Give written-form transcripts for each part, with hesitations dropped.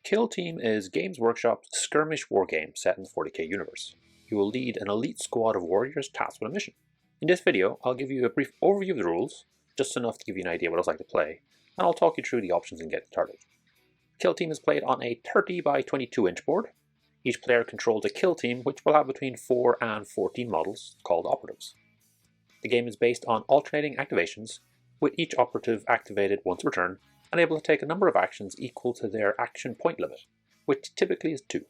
Killteam is Games Workshop's Skirmish wargame set in the 40k universe. You will lead an elite squad of warriors tasked with a mission. In this video, I'll give you a brief overview of the rules, just enough to give you an idea what it's like to play, and I'll talk you through the options and get started. Killteam is played on a 30 by 22 inch board. Each player controls a kill team which will have between 4 and 14 models called operatives. The game is based on alternating activations, with each operative activated once per turn and able to take a number of actions equal to their action point limit, which typically is 2.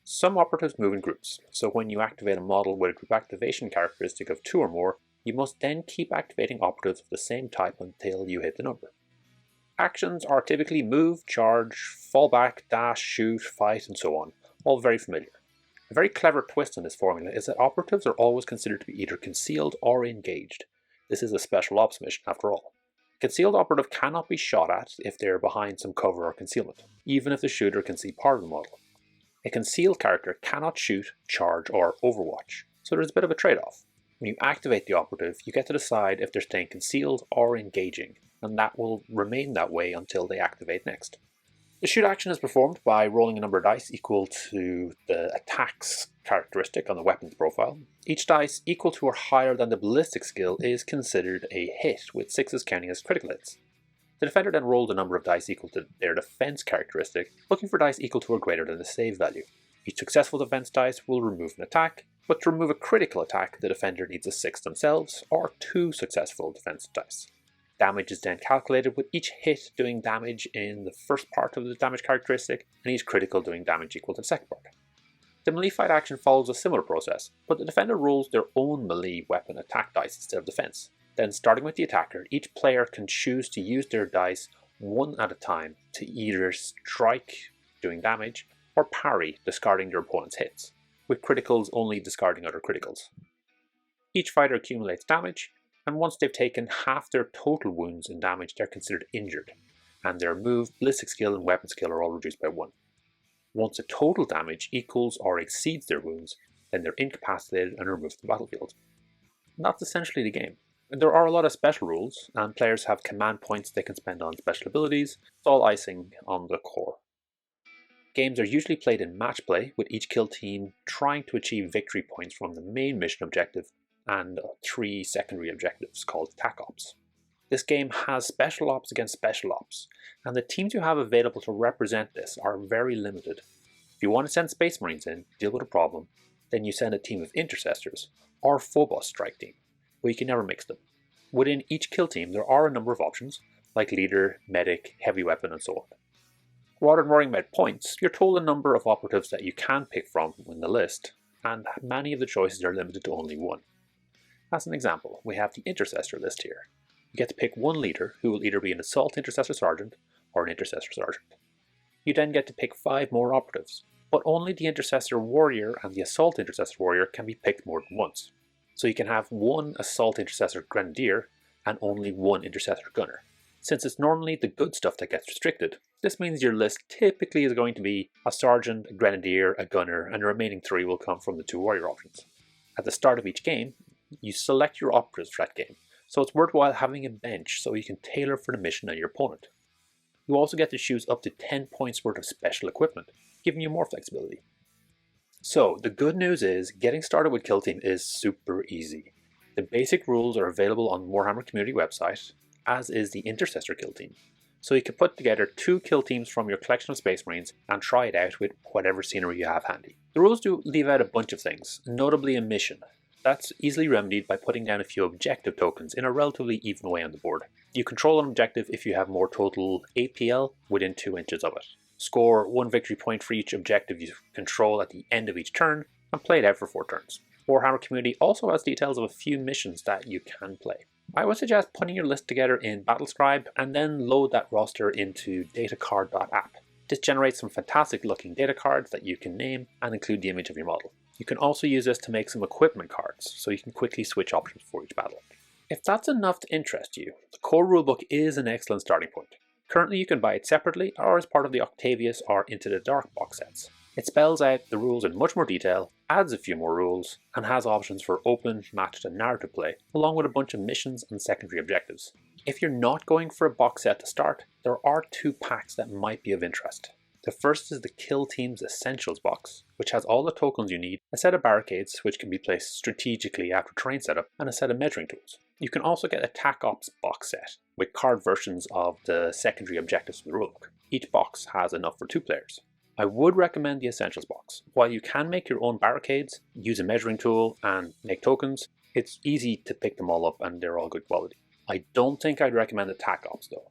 Some operatives move in groups, so when you activate a model with a group activation characteristic of 2 or more, you must then keep activating operatives of the same type until you hit the number. Actions are typically move, charge, fall back, dash, shoot, fight, and so on, all very familiar. A very clever twist on this formula is that operatives are always considered to be either concealed or engaged. This is a special ops mission after all. A concealed operative cannot be shot at if they are behind some cover or concealment, even if the shooter can see part of the model. A concealed character cannot shoot, charge, or overwatch, so there's a bit of a trade-off. When you activate the operative, you get to decide if they're staying concealed or engaging, and that will remain that way until they activate next. The shoot action is performed by rolling a number of dice equal to the attack's characteristic on the weapon's profile. Each dice equal to or higher than the ballistic skill is considered a hit, with 6s counting as critical hits. The defender then rolls a number of dice equal to their defense characteristic, looking for dice equal to or greater than the save value. Each successful defense dice will remove an attack, but to remove a critical attack, the defender needs a 6 themselves, or 2 successful defense dice. Damage is then calculated with each hit doing damage in the first part of the damage characteristic, and each critical doing damage equal to the second part. The melee fight action follows a similar process, but the defender rolls their own melee weapon attack dice instead of defense. Then, starting with the attacker, each player can choose to use their dice one at a time to either strike, doing damage, or parry, discarding their opponent's hits, with criticals only discarding other criticals. Each fighter accumulates damage, and once they've taken half their total wounds and damage, they're considered injured, and their move, ballistic skill, and weapon skill are all reduced by 1. Once the total damage equals or exceeds their wounds, then they're incapacitated and removed from the battlefield. And that's essentially the game. There are a lot of special rules, and players have command points they can spend on special abilities. It's all icing on the core. Games are usually played in match play, with each kill team trying to achieve victory points from the main mission objective and 3 secondary objectives called attack ops. This game has special ops against special ops, and the teams you have available to represent this are very limited. If you want to send Space Marines in to deal with a problem, then you send a team of intercessors, or Phobos strike team, but you can never mix them. Within each kill team there are a number of options, like leader, medic, heavy weapon, and so on. Rather than worrying about points, you're told a number of operatives that you can pick from in the list, and many of the choices are limited to only 1. As an example, we have the intercessor list here. You get to pick 1 leader, who will either be an assault intercessor sergeant or an intercessor sergeant. You then get to pick 5 more operatives, but only the intercessor warrior and the assault intercessor warrior can be picked more than once. So you can have 1 assault intercessor grenadier and only 1 intercessor gunner. Since it's normally the good stuff that gets restricted, this means your list typically is going to be a sergeant, a grenadier, a gunner, and the remaining 3 will come from the 2 warrior options. At the start of each game, you select your operatives for that game, so it's worthwhile having a bench so you can tailor for the mission and your opponent. You also get to choose up to 10 points worth of special equipment, giving you more flexibility. So, the good news is, getting started with Killteam is super easy. The basic rules are available on the Warhammer community website, as is the Intercessor kill team. So you can put together 2 kill teams from your collection of Space Marines and try it out with whatever scenery you have handy. The rules do leave out a bunch of things, notably a mission. That's easily remedied by putting down a few objective tokens in a relatively even way on the board. You control an objective if you have more total APL within 2 inches of it. Score 1 victory point for each objective you control at the end of each turn, and play it out for 4 turns. Warhammer community also has details of a few missions that you can play. I would suggest putting your list together in Battlescribe and then load that roster into datacard.app. This generates some fantastic looking data cards that you can name and include the image of your model. You can also use this to make some equipment cards, so you can quickly switch options for each battle. If that's enough to interest you, the core rulebook is an excellent starting point. Currently you can buy it separately or as part of the Octarius or Into the Dark box sets. It spells out the rules in much more detail, adds a few more rules, and has options for open, matched and narrative play, along with a bunch of missions and secondary objectives. If you're not going for a box set to start, there are 2 packs that might be of interest. The first is the Killteams Essentials box, which has all the tokens you need, a set of barricades which can be placed strategically after terrain setup, and a set of measuring tools. You can also get a Tac Ops box set, with card versions of the secondary objectives from the rulebook. Each box has enough for 2 players. I would recommend the Essentials box. While you can make your own barricades, use a measuring tool, and make tokens, it's easy to pick them all up and they're all good quality. I don't think I'd recommend the Tac Ops though.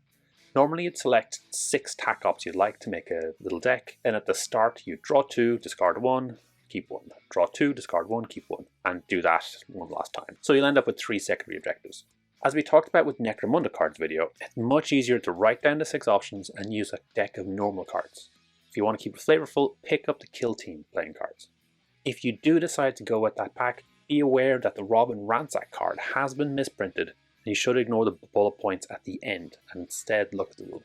Normally you'd select 6 Tac Ops you'd like to make a little deck, then at the start you draw 2, discard 1, keep 1. Draw 2, discard 1, keep 1, and do that one last time. So you'll end up with 3 secondary objectives. As we talked about with Necromunda cards video, it's much easier to write down the 6 options and use a deck of normal cards. If you want to keep it flavorful, pick up the Killteam playing cards. If you do decide to go with that pack, be aware that the Robin Ransack card has been misprinted, and you should ignore the bullet points at the end and instead look at the rule.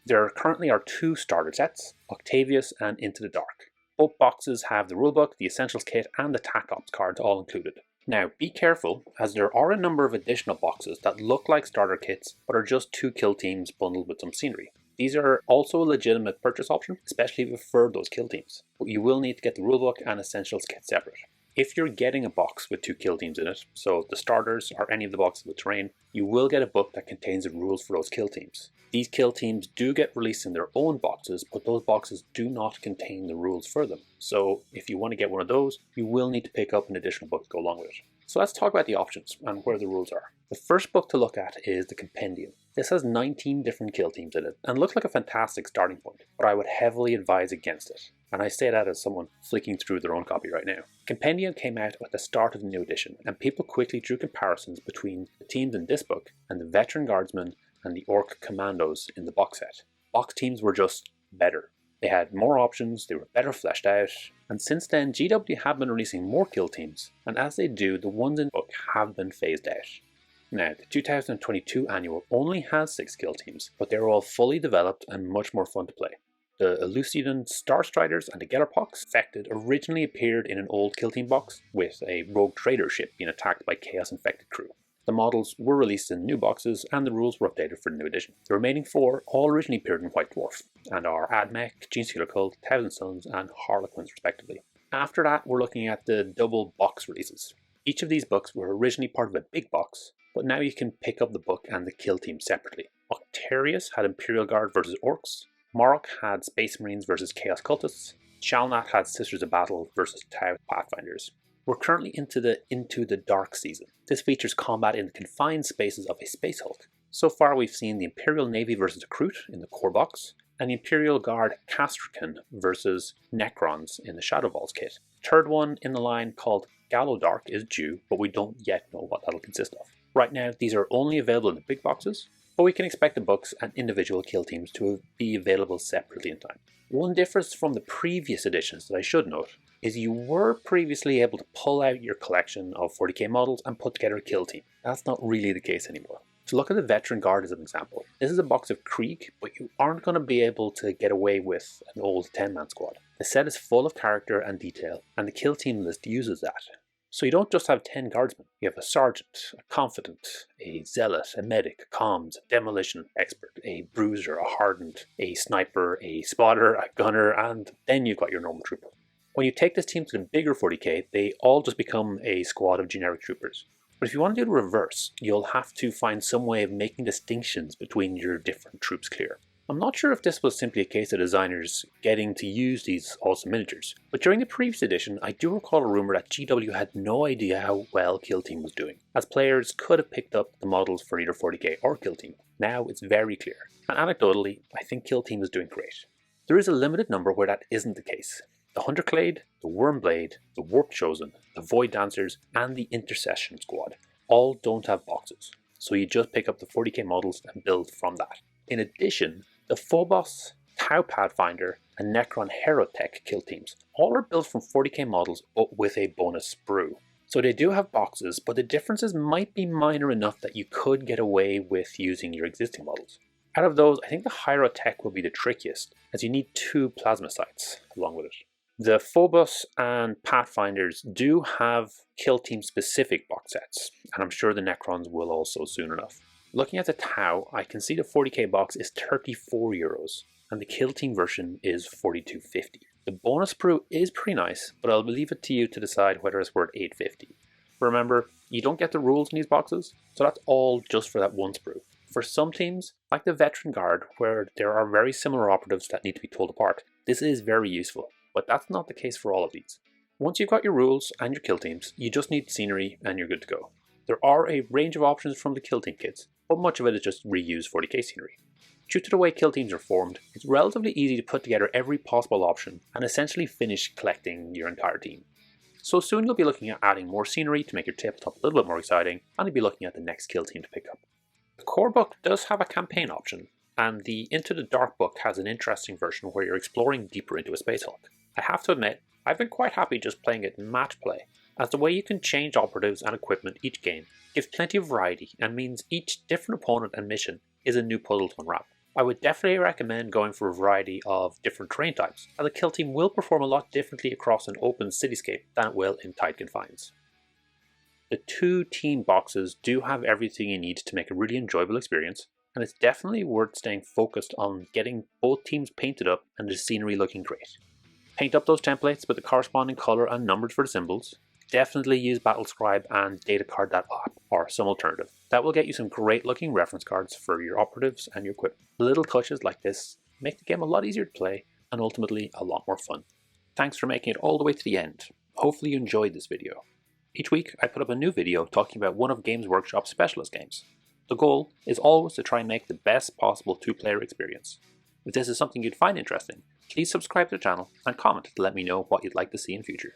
There currently are 2 starter sets, Octarius and Into the Dark. Both boxes have the rulebook, the Essentials kit, and the Tac Ops cards all included. Now be careful, as there are a number of additional boxes that look like starter kits but are just 2 Killteams bundled with some scenery. These are also a legitimate purchase option, especially if you prefer those Killteams, but you will need to get the rulebook and Essentials kit separate. If you're getting a box with 2 Killteams in it, so the starters or any of the boxes with terrain, you will get a book that contains the rules for those Killteams. These Killteams do get released in their own boxes, but those boxes do not contain the rules for them. So if you want to get one of those, you will need to pick up an additional book to go along with it. So let's talk about the options and where the rules are. The first book to look at is the Compendium. This has 19 different Killteams in it and looks like a fantastic starting point, but I would heavily advise against it. And I say that as someone flicking through their own copy right now. Compendium came out at the start of the new edition, and people quickly drew comparisons between the teams in this book and the Veteran Guardsmen and the Orc Commandos in the box set. Box teams were just better. They had more options, they were better fleshed out, and since then GW have been releasing more Killteams, and as they do, the ones in the book have been phased out. Now, the 2022 annual only has 6 Killteams, but they're all fully developed and much more fun to play. The Elucidant Starstriders and the Gellerpox infected originally appeared in an old Killteam box, with a rogue trader ship being attacked by Chaos Infected crew. The models were released in new boxes and the rules were updated for the new edition. The remaining 4 all originally appeared in White Dwarf, and are Admech, Genestealer Cult, Thousand Suns, and Harlequins respectively. After that, we're looking at the double box releases. Each of these books were originally part of a big box, but now you can pick up the book and the Killteam separately. Octarius had Imperial Guard versus Orcs, Moroch had Space Marines versus Chaos Cultists, Chalnath had Sisters of Battle versus Tau Pathfinders. We're currently into the Dark season. This features combat in the confined spaces of a Space Hulk. So far we've seen the Imperial Navy versus Recruit in the core box, and the Imperial Guard Castrican versus Necrons in the Shadowvaults kit. The third one in the line, called Gallodark, is due, but we don't yet know what that'll consist of. Right now these are only available in the big boxes, but we can expect the books and individual Killteams to be available separately in time. One difference from the previous editions that I should note is you were previously able to pull out your collection of 40k models and put together a Killteam. That's not really the case anymore. To look at the Veteran Guard as an example, this is a box of Krieg, but you aren't going to be able to get away with an old 10-man squad. The set is full of character and detail, and the Killteam list uses that. So you don't just have 10 guardsmen, you have a sergeant, a confidant, a zealot, a medic, a comms, a demolition expert, a bruiser, a hardened, a sniper, a spotter, a gunner, and then you've got your normal trooper. When you take this team to the bigger 40k, they all just become a squad of generic troopers. But if you want to do the reverse, you'll have to find some way of making distinctions between your different troops clear. I'm not sure if this was simply a case of designers getting to use these awesome miniatures, but during the previous edition I do recall a rumour that GW had no idea how well Killteam was doing, as players could have picked up the models for either 40k or Killteam. Now it's very clear, and anecdotally I think Killteam is doing great. There is a limited number where that isn't the case. The Hunterclade, the Wormblade, the Warp Chosen, the Void Dancers, and the Intercession Squad all don't have boxes, so you just pick up the 40k models and build from that. In addition, the Phobos, Tau Pathfinder, and Necron Herotech Killteams all are built from 40k models but with a bonus sprue. So they do have boxes, but the differences might be minor enough that you could get away with using your existing models. Out of those, I think the Herotech will be the trickiest, as you need 2 plasma sites along with it. The Phobos and Pathfinders do have Killteam specific box sets, and I'm sure the Necrons will also soon enough. Looking at the Tau, I can see the 40k box is €34 and the Killteam version is $42.50. The bonus brew is pretty nice, but I'll leave it to you to decide whether it's worth $8.50. Remember, you don't get the rules in these boxes, so that's all just for that one sprue. For some teams, like the Veteran Guard, where there are very similar operatives that need to be told apart, this is very useful, but that's not the case for all of these. Once you've got your rules and your kill teams, you just need scenery and you're good to go. There are a range of options from the kill team kits, but much of it is just reused 40k scenery. Due to the way kill teams are formed, it's relatively easy to put together every possible option and essentially finish collecting your entire team. So soon you'll be looking at adding more scenery to make your tabletop a little bit more exciting, and you'll be looking at the next kill team to pick up. The core book does have a campaign option, and the Into the Dark book has an interesting version where you're exploring deeper into a Space Hulk. I have to admit, I've been quite happy just playing it in match play, as the way you can change operatives and equipment each game gives plenty of variety and means each different opponent and mission is a new puzzle to unwrap. I would definitely recommend going for a variety of different terrain types, as a kill team will perform a lot differently across an open cityscape than it will in tight confines. The 2 team boxes do have everything you need to make a really enjoyable experience, and it's definitely worth staying focused on getting both teams painted up and the scenery looking great. Paint up those templates with the corresponding colour and numbers for the symbols. Definitely use Battlescribe and Datacard.app or some alternative. That will get you some great looking reference cards for your operatives and your equipment. Little touches like this make the game a lot easier to play and ultimately a lot more fun. Thanks for making it all the way to the end. Hopefully you enjoyed this video. Each week I put up a new video talking about one of Games Workshop's specialist games. The goal is always to try and make the best possible 2-player experience. If this is something you'd find interesting, please subscribe to the channel and comment to let me know what you'd like to see in future.